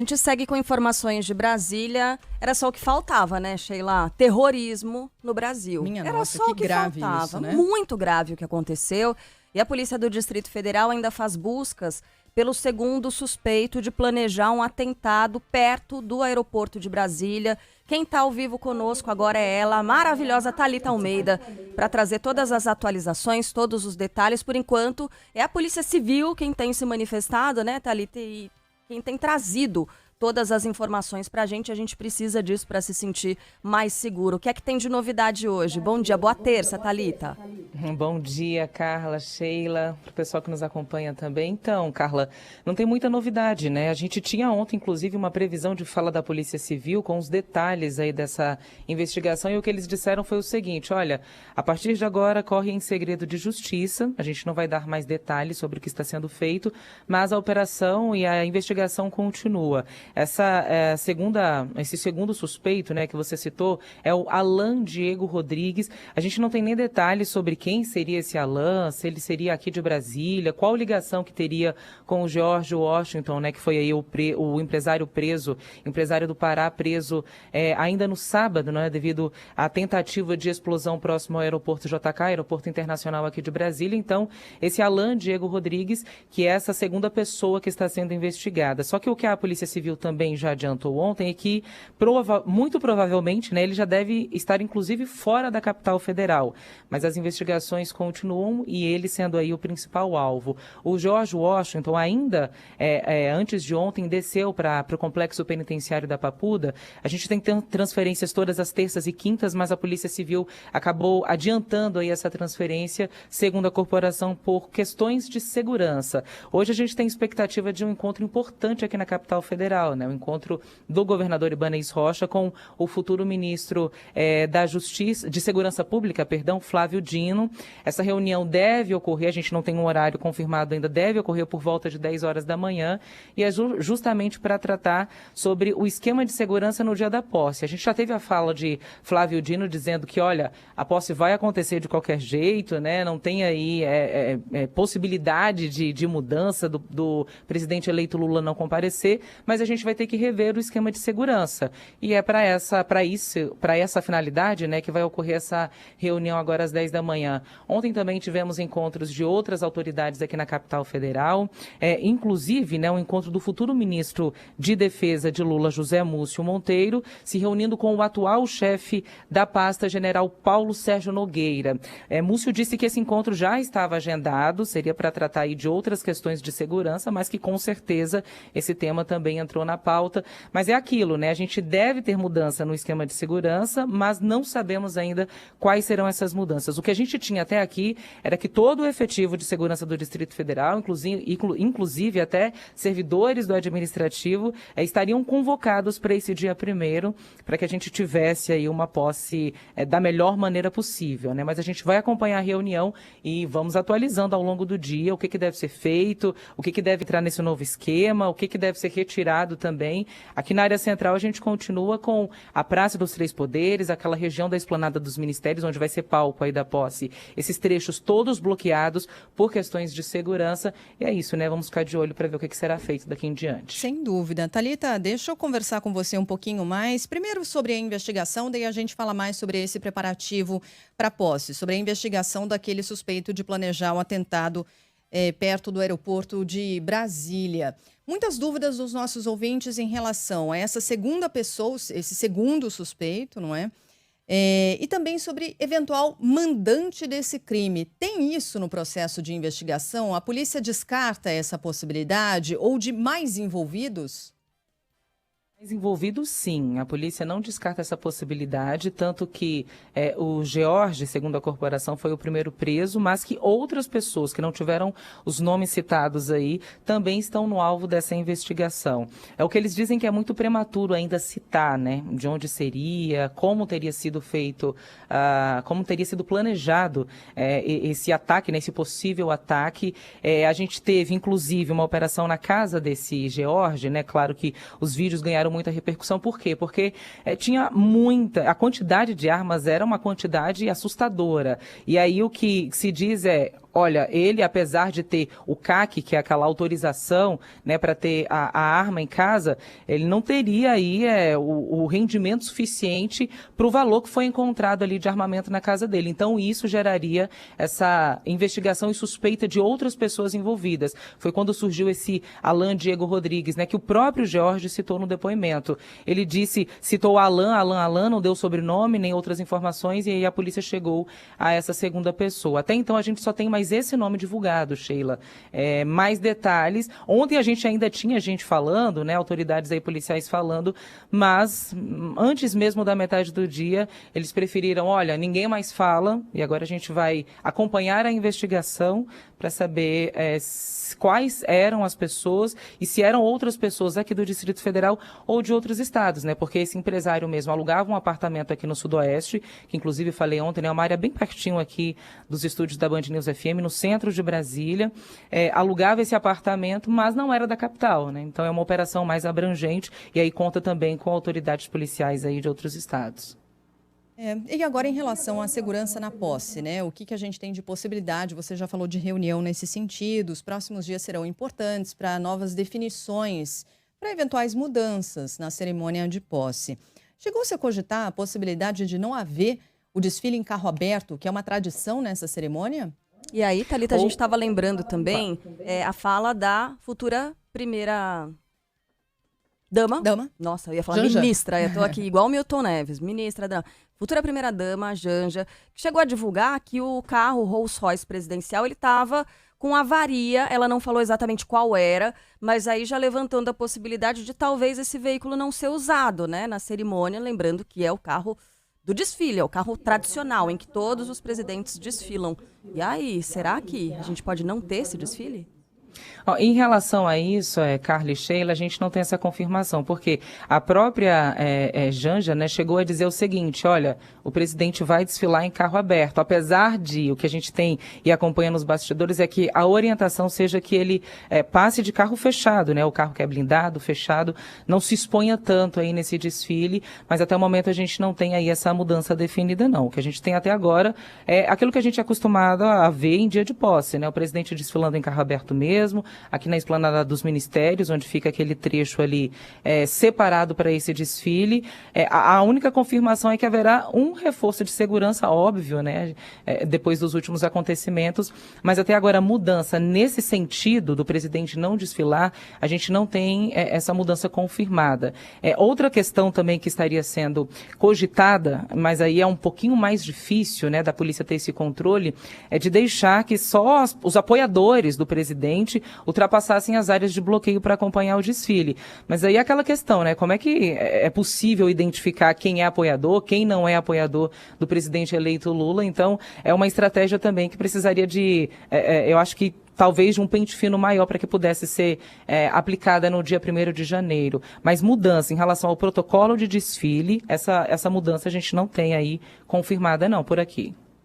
A gente segue com informações de Brasília. Era só o que faltava, né, Sheila? Terrorismo no Brasil. Minha Era nossa, só que o que grave faltava. isso, né? Muito grave o que aconteceu. E a Polícia do Distrito Federal ainda faz buscas pelo segundo suspeito de planejar um atentado perto do aeroporto de Brasília. Quem está ao vivo conosco agora é ela, a maravilhosa Thalita Almeida, para trazer todas as atualizações, todos os detalhes. Por enquanto, é a Polícia Civil quem tem se manifestado, né, Thalita? E quem tem trazido todas as informações para a gente precisa disso para se sentir mais seguro. O que é que tem de novidade hoje? Bom dia, boa terça, Thalita. Bom dia, Carla, Sheila, para o pessoal que nos acompanha também. Então, Carla, não tem muita novidade, né? A gente tinha ontem, inclusive, uma previsão de fala da Polícia Civil com os detalhes aí dessa investigação e o que eles disseram foi o seguinte, olha, a partir de agora corre em segredo de justiça, a gente não vai dar mais detalhes sobre o que está sendo feito, mas a operação e a investigação continua. Esse segundo suspeito, né, que você citou, é o Alan Diego Rodrigues. A gente não tem nem detalhes sobre quem seria esse Alan, se ele seria aqui de Brasília, qual ligação que teria com o George Washington, né, que foi aí o empresário preso, empresário do Pará preso ainda no sábado, né, devido à tentativa de explosão próximo ao aeroporto JK, aeroporto internacional aqui de Brasília. Então, esse Alan Diego Rodrigues, que é essa segunda pessoa que está sendo investigada. Só que o que a Polícia Civil também já adiantou ontem é que, muito provavelmente, né, ele já deve estar, inclusive, fora da capital federal. Mas as investigações continuam e ele sendo aí o principal alvo. O George Washington ainda, antes de ontem, desceu para o complexo penitenciário da Papuda. A gente tem transferências todas as terças e quintas, mas a Polícia Civil acabou adiantando aí essa transferência, segundo a corporação, por questões de segurança. Hoje a gente tem expectativa de um encontro importante aqui na capital federal, né? O encontro do governador Ibanez Rocha com o futuro ministro da Justiça, de Segurança Pública, Flávio Dino. Essa reunião deve ocorrer, a gente não tem um horário confirmado ainda, deve ocorrer por volta de 10 horas da manhã e é justamente para tratar sobre o esquema de segurança no dia da posse. A gente já teve a fala de Flávio Dino dizendo que, olha, a posse vai acontecer de qualquer jeito, né? Não tem aí possibilidade de mudança do presidente eleito Lula não comparecer, mas a gente vai ter que rever o esquema de segurança. E é para essa finalidade, né, que vai ocorrer essa reunião agora às 10 da manhã. Ontem também tivemos encontros de outras autoridades aqui na capital federal, inclusive, né, o encontro do futuro ministro de Defesa de Lula, José Múcio Monteiro, se reunindo com o atual chefe da pasta, general Paulo Sérgio Nogueira. Múcio disse que esse encontro já estava agendado, seria para tratar aí de outras questões de segurança, mas que com certeza esse tema também entrou na pauta. Mas é aquilo, né? A gente deve ter mudança no esquema de segurança, mas não sabemos ainda quais serão essas mudanças. O que a gente tinha até aqui era que todo o efetivo de segurança do Distrito Federal, inclusive até servidores do administrativo, estariam convocados para esse dia 1º, para que a gente tivesse aí uma posse da melhor maneira possível, né? Mas a gente vai acompanhar a reunião e vamos atualizando ao longo do dia o que deve ser feito, o que deve entrar nesse novo esquema, o que deve ser retirado também. Aqui na área central a gente continua com a Praça dos Três Poderes, aquela região da Esplanada dos Ministérios, onde vai ser palco aí da posse. Esses trechos todos bloqueados por questões de segurança. E é isso, né? Vamos ficar de olho para ver o que será feito daqui em diante. Sem dúvida. Thalita, deixa eu conversar com você um pouquinho mais. Primeiro sobre a investigação, daí a gente fala mais sobre esse preparativo para a posse, sobre a investigação daquele suspeito de planejar um atentado perto do aeroporto de Brasília. Muitas dúvidas dos nossos ouvintes em relação a essa segunda pessoa, esse segundo suspeito, não é? E também sobre eventual mandante desse crime. Tem isso no processo de investigação? A polícia descarta essa possibilidade ou de mais envolvidos? Envolvido, sim. A polícia não descarta essa possibilidade, tanto que o George, segundo a corporação, foi o primeiro preso, mas que outras pessoas que não tiveram os nomes citados aí também estão no alvo dessa investigação. É o que eles dizem que é muito prematuro ainda citar, né? De onde seria, como teria sido feito, como teria sido planejado esse ataque, né? Esse possível ataque. A gente teve, inclusive, uma operação na casa desse George, né? Claro que os vídeos ganharam muita repercussão. Por quê? Porque tinha a quantidade de armas era uma quantidade assustadora. E aí o que se diz olha, ele, apesar de ter o CAC, que é aquela autorização, né, para ter a arma em casa, ele não teria aí o rendimento suficiente para o valor que foi encontrado ali de armamento na casa dele. Então, isso geraria essa investigação e suspeita de outras pessoas envolvidas. Foi quando surgiu esse Alan Diego Rodrigues, né, que o próprio Jorge citou no depoimento. Ele citou Alan, não deu sobrenome nem outras informações, e aí a polícia chegou a essa segunda pessoa. Até então, a gente só tem mais esse nome divulgado, Sheila. Mais detalhes. Ontem a gente ainda tinha gente falando, né, autoridades aí policiais falando, mas antes mesmo da metade do dia, eles preferiram, olha, ninguém mais fala, e agora a gente vai acompanhar a investigação para saber quais eram as pessoas e se eram outras pessoas aqui do Distrito Federal ou de outros estados, né? Porque esse empresário mesmo alugava um apartamento aqui no Sudoeste, que inclusive falei ontem, né, uma área bem pertinho aqui dos estúdios da Band News FM, no centro de Brasília, alugava esse apartamento, mas não era da capital, né? Então é uma operação mais abrangente e aí conta também com autoridades policiais aí de outros estados. E agora em relação à segurança na posse, né? O que a gente tem de possibilidade? Você já falou de reunião nesse sentido. Os próximos dias serão importantes para novas definições, para eventuais mudanças na cerimônia de posse. Chegou-se a cogitar a possibilidade de não haver o desfile em carro aberto, que é uma tradição nessa cerimônia? E aí, Thalita, a gente estava lembrando também a fala da futura primeira dama. Nossa, eu ia falar Janja. ministra, eu tô aqui igual o Milton Neves, ministra da futura primeira-dama, Janja, que chegou a divulgar que o carro Rolls-Royce presidencial, ele estava com avaria, ela não falou exatamente qual era, mas aí já levantando a possibilidade de talvez esse veículo não ser usado, né, na cerimônia, lembrando que é o carro do desfile, é o carro tradicional, em que todos os presidentes desfilam. E aí, será que a gente pode não ter esse desfile? Em relação a isso, Carla e Sheila, a gente não tem essa confirmação, porque a própria Janja, né, chegou a dizer o seguinte, olha, o presidente vai desfilar em carro aberto, apesar de o que a gente tem e acompanha nos bastidores é que a orientação seja que ele passe de carro fechado, né, o carro que é blindado, fechado, não se exponha tanto aí nesse desfile, mas até o momento a gente não tem aí essa mudança definida, não. O que a gente tem até agora é aquilo que a gente é acostumado a ver em dia de posse, né, o presidente desfilando em carro aberto mesmo, aqui na esplanada dos ministérios, onde fica aquele trecho ali separado para esse desfile. A única confirmação é que haverá um reforço de segurança, óbvio, né, depois dos últimos acontecimentos, mas até agora mudança nesse sentido do presidente não desfilar, a gente não tem essa mudança confirmada. Outra questão também que estaria sendo cogitada, mas aí é um pouquinho mais difícil, né, da polícia ter esse controle, é de deixar que só os apoiadores do presidente ultrapassassem as áreas de bloqueio para acompanhar o desfile. Mas aí é aquela questão, né? Como é que é possível identificar quem é apoiador, quem não é apoiador do presidente eleito Lula? Então, é uma estratégia também que precisaria de, eu acho que talvez de um pente fino maior para que pudesse ser aplicada no dia 1º de janeiro. Mas mudança em relação ao protocolo de desfile, essa mudança a gente não tem aí confirmada não, por aqui.